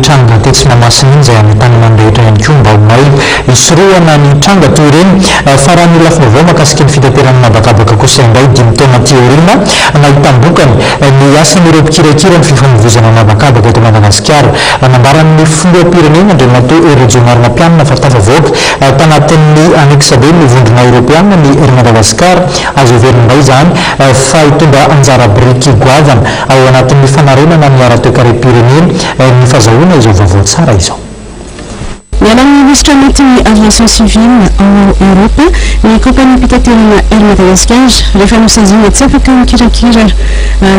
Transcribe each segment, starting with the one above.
tranga tetsy Mahamasina iny izay amin'ny tany aman-drehetra ihany koa mba ho may hisorohana ny tranga toy ireny fa raha ny lafy vaovao mahakasika ny fitaterana habakabaka kosa indray 5 taona teoriana nahitambokany ny asan'ireo mpikirakira ny fifamoivoizana ny habakabaka eto Madagasikara nambaran'ny filoham-pirenena Andriamatoa Rejona Rampianina fa tafavoaka tanatin'ny anexa be ny vondrona Europeana ny ery Madagasikara azo heverina indray izany fa hitondra anjara biriky goavana ao anatin'ny fanarenana ny ara-toe-karem-pirenena ny fahazahoana izao vaovao tsara izao. Mialan'ny ministra mety ny aviation civile ao Europa ny kompani mpitaterana ery Madagasikara rehefa nosaziana tsy afaka mikirakira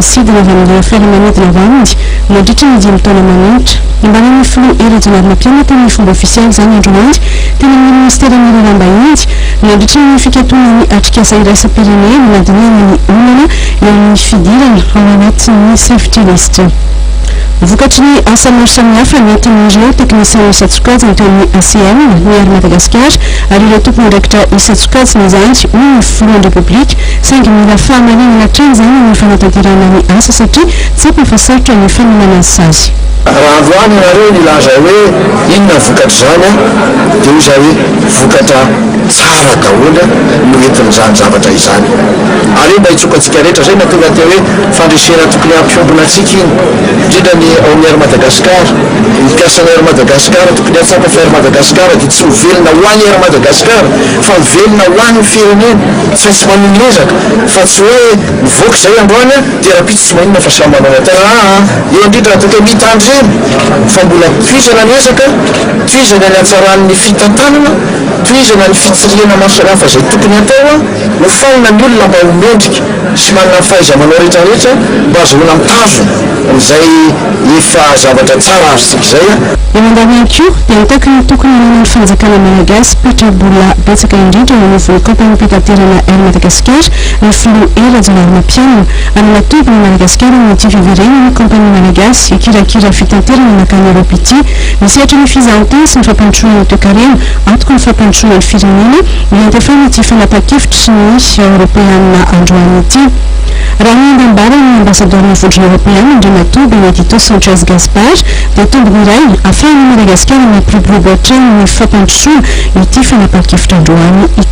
sidina avy amin'ny fiaramanidina vandy mandritra ny 5 taona manitra nimbanan'ny filoha Rejona Rampianina tamin'ny fomba ofisialy izany androany teny amin'ny ministeran'ny raharaham-bahiny nandritra ny fikatoana ny atrikasa iraisam-pirenena nadinihana ny olana eo amin'ny fidirana ao anatin'ny safety list. Vokatry ny asa maro samihafa nentin'ireo teknisian isa-tsokajina teo amin'ny ACM ny ery Madagasikara ary ireo tompony andraikitra isa-tsokajina izany hoy ny filohan'ny Repoblika saingy mila fahamarinana hatrany izany ny fanatanterahana ny asa satria tsy ampahafasarotra ny fanomana azy azy. Raha androany nareo nilaza hoe inona vokatra zany dia hoy izaho hoe vokatra tsara daholo no entin'izany zavatra izany ary mba hitsokantsika rehetra zay natonga teo hoe fandresena tokony hampiombona antsika iny indrindra ny ao amin'ny ery Madagasikara mikasana ery Madagasikara tokony hatsapa fa ery Madagasikara dia tsy mivelona ho any ery Madagasikara fa mivelona ho any firenena tsy manomezaka fa tsy hoe mivoaka izay androany dia rapitsy tsy maninona fa samy manao atara eo indrindra tokony mitandry fa mbola toizana ny ezaka toizana ny hatsaran'ny fitantanana toizana ny fitsiriana maro samihafa izay tokony atao ho fagnona ny olona mba homendrika sy manana fahaiza-manao rehetrarehetra mba azahoana mitazo izay efa zavatra tsara azontsika izay eo mandany ihany koa dia hitako ny tokony manana ny fanjakana malagasy petrabola betsaka indrindra eo amin'ny kompani mpitaterana ery Madagasikara ny filoha Rejona Rampianina ary natoby ny Madagasikara ny ity fiverenana ny kompani malagasy ikirakira fitaterana nakany Europe ity misehatra ny fizahantany sy ny fampandrosoana toe-karena antoko ny fampandrosoana ny firenena miantefana ity fanapa-kevitra sy ny Europeana androany ity. Raha ny andambara ny ambasadorina vondrona Europeana Andriamatoa Benedito Sanchez Gaspar dia tombony iray ahafahany Madagasikara mampiroborobatra ny fampandrosoana ity fanapa-kevitra androany ity.